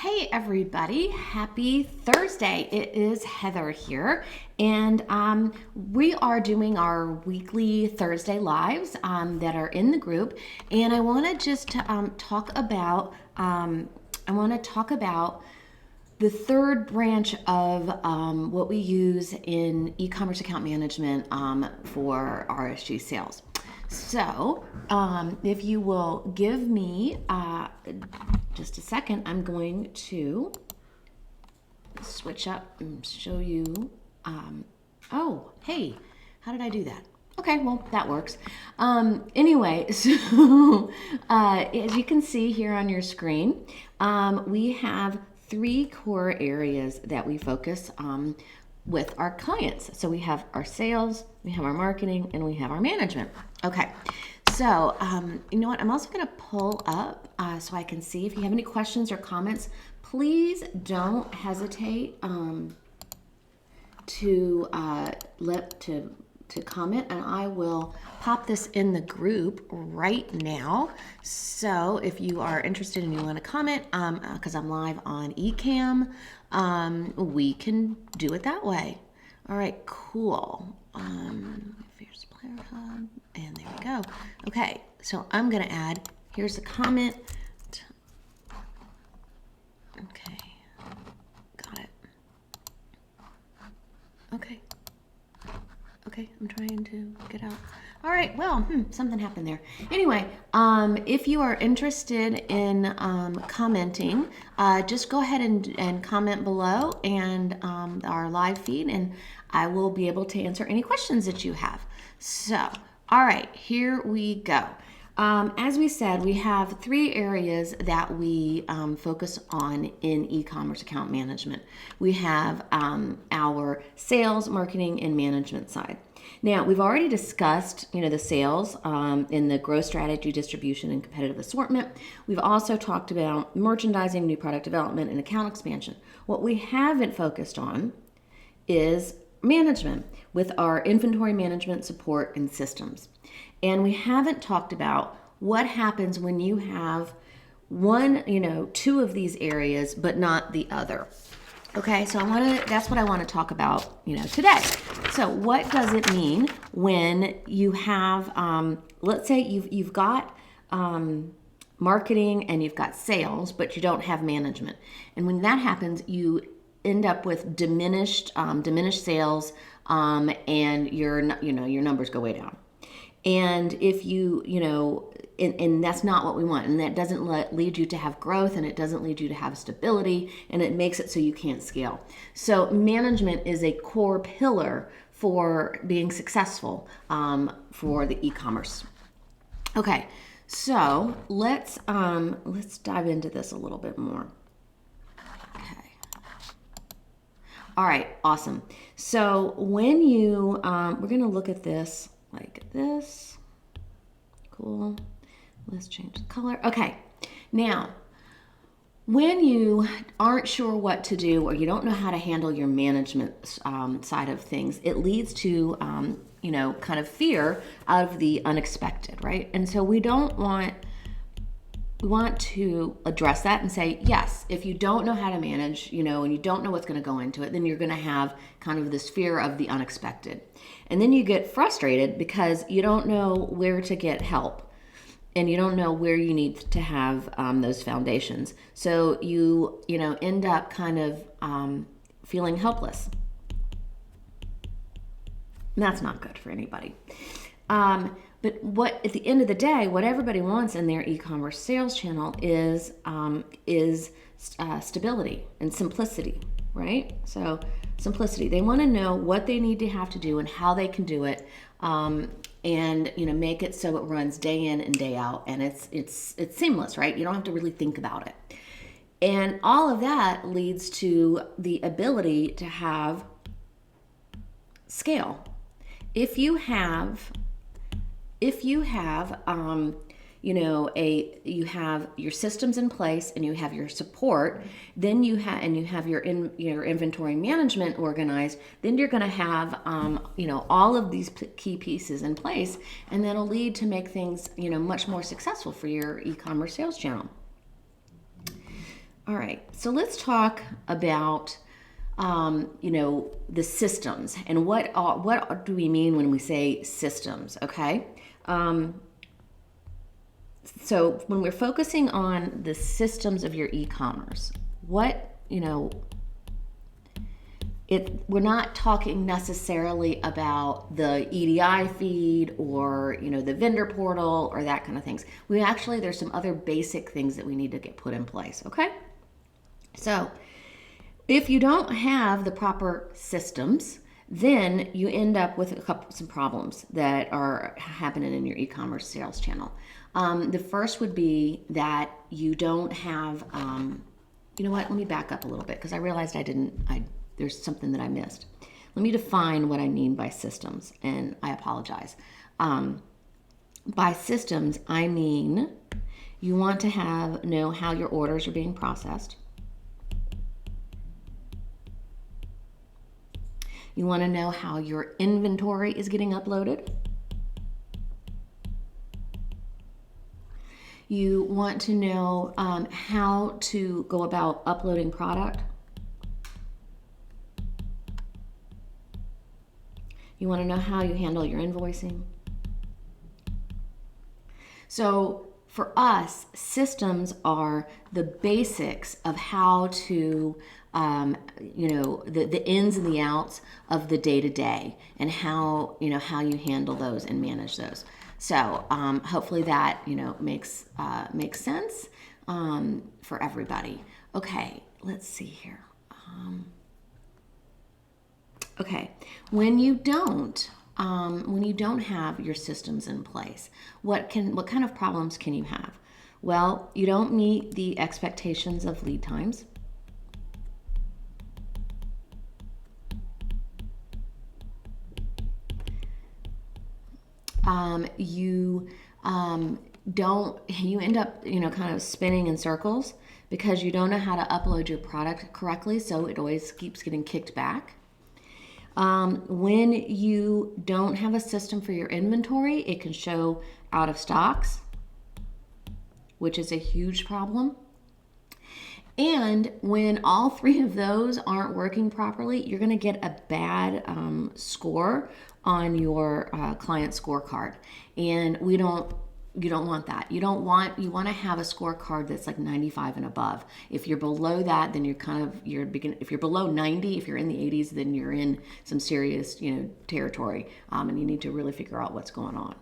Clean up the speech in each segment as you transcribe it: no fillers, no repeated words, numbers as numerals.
Hey everybody, happy Thursday. It is Heather here, and we are doing our weekly Thursday lives that are in the group. And I want to just talk about the third branch of what we use in e-commerce account management for RSG sales. So, if you will give me just a second, I'm going to switch up and show you. Oh, hey, how did I do that? Okay, well, that works. Anyway, so as you can see here on your screen, we have three core areas that we focus on with our clients. So we have our sales, we have our marketing, and we have our management. Okay, so you know what? I'm also going to pull up so I can see if you have any questions or comments. Please don't hesitate to comment, and I will pop this in the group right now. So if you are interested and you want to comment, because I'm live on e-comm, we can do it that way. All right, cool. Wayfair Supplier Hub, and there we go. Okay, so I'm gonna add. Here's a comment. Okay, got it. Okay. Okay, I'm trying to get out. All right, well, something happened there. Anyway, if you are interested in commenting, just go ahead and comment below and our live feed, and I will be able to answer any questions that you have. So, all right, here we go. As we said, we have three areas that we focus on in e-commerce account management. We have our sales, marketing, and management side. Now, we've already discussed, the sales in the growth strategy, distribution, and competitive assortment. We've also talked about merchandising, new product development, and account expansion. What we haven't focused on is management with our inventory management, support, and systems. And we haven't talked about what happens when you have two of these areas, but not the other. Okay, so that's what I want to talk about, today. So what does it mean when you have, let's say you've got marketing and you've got sales, but you don't have management. And when that happens, you end up with diminished sales, and your numbers go way down. And if and that's not what we want. And that doesn't lead you to have growth, and it doesn't lead you to have stability, and it makes it so you can't scale. So management is a core pillar for being successful for the e-commerce. Okay, so let's dive into this a little bit more. Okay. All right, awesome. So when you, we're going to look at this like this. Cool. Let's change the color. Okay. Now, when you aren't sure what to do or you don't know how to handle your management side of things, it leads to, kind of fear of the unexpected, right? And so we want to address that and say, yes, if you don't know how to manage, and you don't know what's going to go into it, then you're going to have kind of this fear of the unexpected. And then you get frustrated because you don't know where to get help. And you don't know where you need to have those foundations. So you end up kind of feeling helpless. And that's not good for anybody. But at the end of the day, what everybody wants in their e-commerce sales channel is stability and simplicity, right? So simplicity. They want to know what they need to have to do and how they can do it. And make it so it runs day in and day out, and it's seamless, right? You don't have to really think about it. And all of that leads to the ability to have scale. If you have you have your systems in place and you have your support, then you have your inventory management organized, then you're going to have all of these key pieces in place, and that'll lead to make things much more successful for your e-commerce sales channel. All right, so let's talk about the systems and what do we mean when we say systems? Okay, so when we're focusing on the systems of your e-commerce, we're not talking necessarily about the EDI feed or the vendor portal or that kind of things. There's some other basic things that we need to get put in place. Okay, so if you don't have the proper systems, then you end up with some problems that are happening in your e-commerce sales channel. The first would be that you don't have, let me back up a little bit because I realized there's something that I missed. Let me define what I mean by systems, and I apologize. By systems, I mean you want to know how your orders are being processed. You want to know how your inventory is getting uploaded. You want to know how to go about uploading product. You want to know how you handle your invoicing. So for us, systems are the basics of how to, the ins and the outs of the day-to-day and how you handle those and manage those. So hopefully that, makes sense for everybody. Okay, let's see here. Okay, when you don't have your systems in place, what kind of problems can you have? Well, you don't meet the expectations of lead times. You end up, kind of spinning in circles because you don't know how to upload your product correctly, so it always keeps getting kicked back. When you don't have a system for your inventory, it can show out of stocks, which is a huge problem. And when all three of those aren't working properly, you're going to get a bad score on your client scorecard. And you don't want that. You want to have a scorecard that's like 95 and above. If you're below that, then if you're below 90, if you're in the 80s, then you're in some serious, territory. And you need to really figure out what's going on.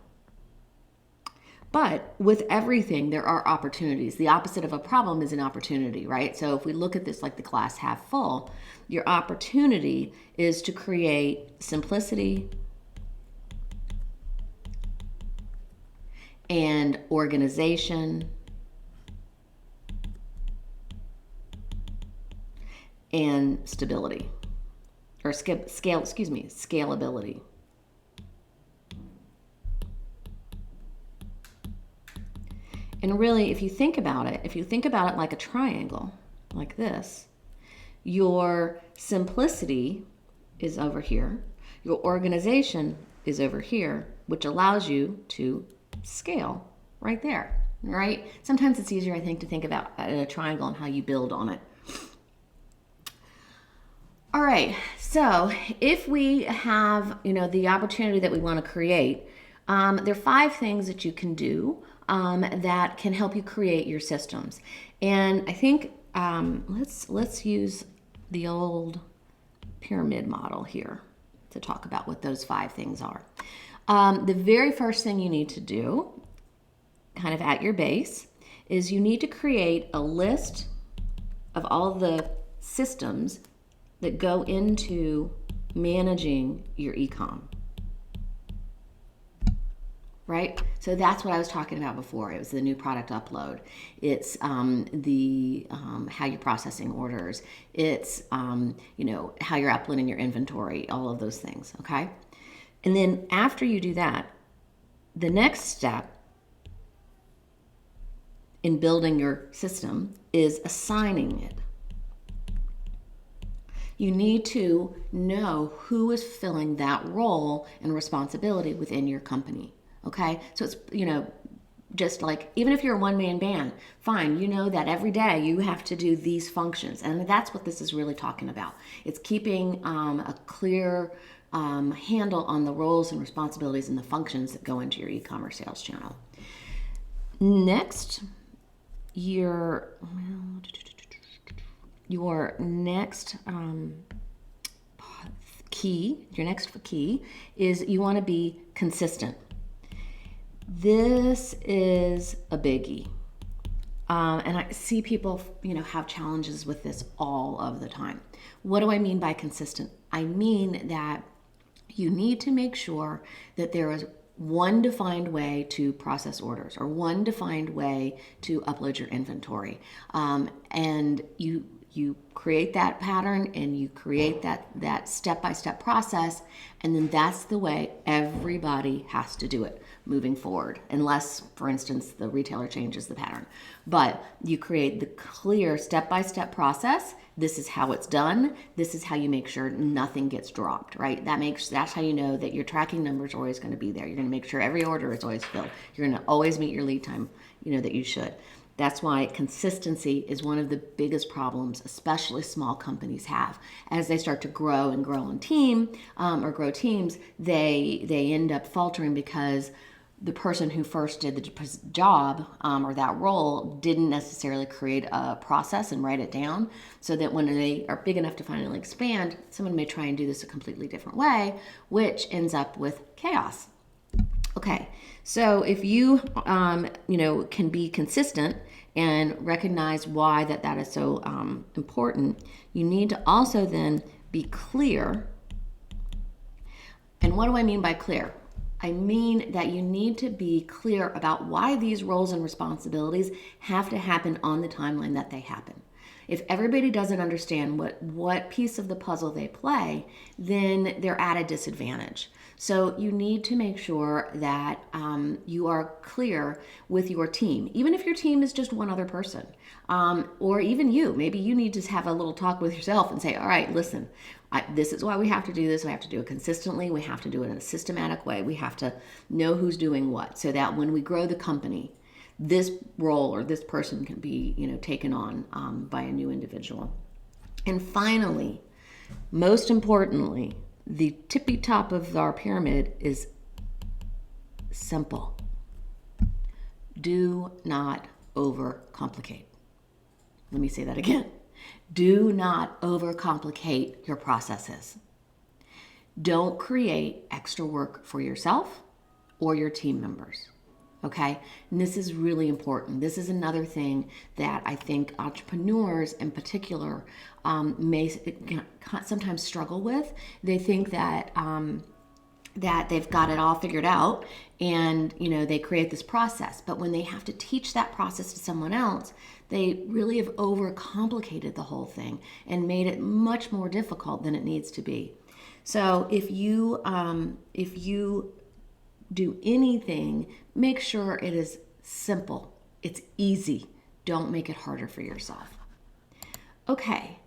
But with everything, there are opportunities. The opposite of a problem is an opportunity, right? So if we look at this like the glass half full, your opportunity is to create simplicity and organization and stability, or scalability. And really, if you think about it like a triangle, like this, your simplicity is over here, your organization is over here, which allows you to scale right there, right? Sometimes it's easier, I think, to think about a triangle and how you build on it. All right, so if we have, the opportunity that we want to create, there are 5 things that you can do that can help you create your systems. And I think let's use the old pyramid model here to talk about what those 5 things are. The very first thing you need to do, kind of at your base, is you need to create a list of all the systems that go into managing your e-comm. Right? So that's what I was talking about before. It was the new product upload. It's how you're processing orders. It's how you're uploading your inventory, all of those things, okay? And then after you do that, the next step in building your system is assigning it. You need to know who is filling that role and responsibility within your company. Okay, so it's, just like, even if you're a one-man band, fine, you know that every day you have to do these functions. And that's what this is really talking about. It's keeping a clear handle on the roles and responsibilities and the functions that go into your e-commerce sales channel. Next, your next key is you want to be consistent. This is a biggie. And I see people, have challenges with this all of the time. What do I mean by consistent? I mean that you need to make sure that there is one defined way to process orders or one defined way to upload your inventory. And you create that pattern and you create that step-by-step process, and then that's the way everybody has to do it moving forward, unless, for instance, the retailer changes the pattern. But you create the clear step-by-step process. This is how it's done. This is how you make sure nothing gets dropped, right? That's how you know that your tracking numbers are always going to be there. You're going to make sure every order is always filled. You're going to always meet your lead time, that you should. That's why consistency is one of the biggest problems, especially small companies have. As they start to grow and grow in team or grow teams, they end up faltering because the person who first did the job or that role didn't necessarily create a process and write it down, so that when they are big enough to finally expand, someone may try and do this a completely different way, which ends up with chaos. Okay, so if you, can be consistent and recognize why that is so important, you need to also then be clear. And what do I mean by clear? I mean that you need to be clear about why these roles and responsibilities have to happen on the timeline that they happen. If everybody doesn't understand what piece of the puzzle they play, then they're at a disadvantage. So you need to make sure that you are clear with your team, even if your team is just one other person, or even you. Maybe you need to have a little talk with yourself and say, all right, listen, this is why we have to do this. We have to do it consistently. We have to do it in a systematic way. We have to know who's doing what, so that when we grow the company, this role or this person can be, taken on by a new individual. And finally, most importantly, the tippy top of our pyramid is simple. Do not overcomplicate. Let me say that again. Do not overcomplicate your processes. Don't create extra work for yourself or your team members. Okay, and this is really important. This is another thing that I think entrepreneurs in particular may sometimes struggle with. They think that that they've got it all figured out, and they create this process. But when they have to teach that process to someone else, they really have overcomplicated the whole thing and made it much more difficult than it needs to be. So if you do anything, make sure it is simple. It's easy. Don't make it harder for yourself. Okay.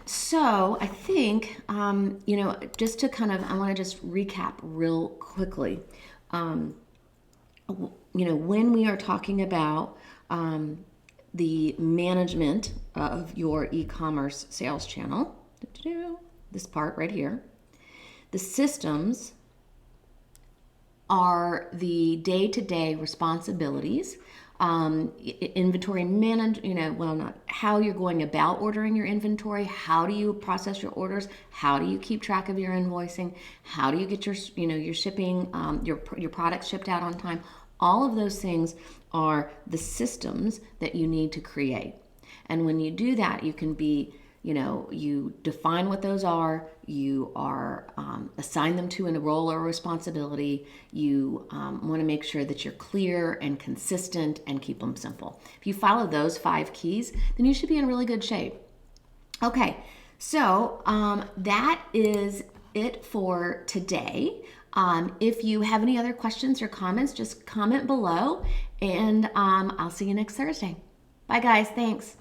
So I think, just to I want to just recap real quickly. When we are talking about the management of your e-commerce sales channel, this part right here, the systems are the day-to-day responsibilities, inventory not how you're going about ordering your inventory, how do you process your orders, how do you keep track of your invoicing, how do you get your your shipping, your products shipped out on time. All of those things are the systems that you need to create. And when you do that, you can be you define what those are, you are assign them to a role or responsibility, you want to make sure that you're clear and consistent and keep them simple. If you follow those 5 keys, then you should be in really good shape. Okay, so that is it for today. If you have any other questions or comments, just comment below, and I'll see you next Thursday. Bye guys, thanks.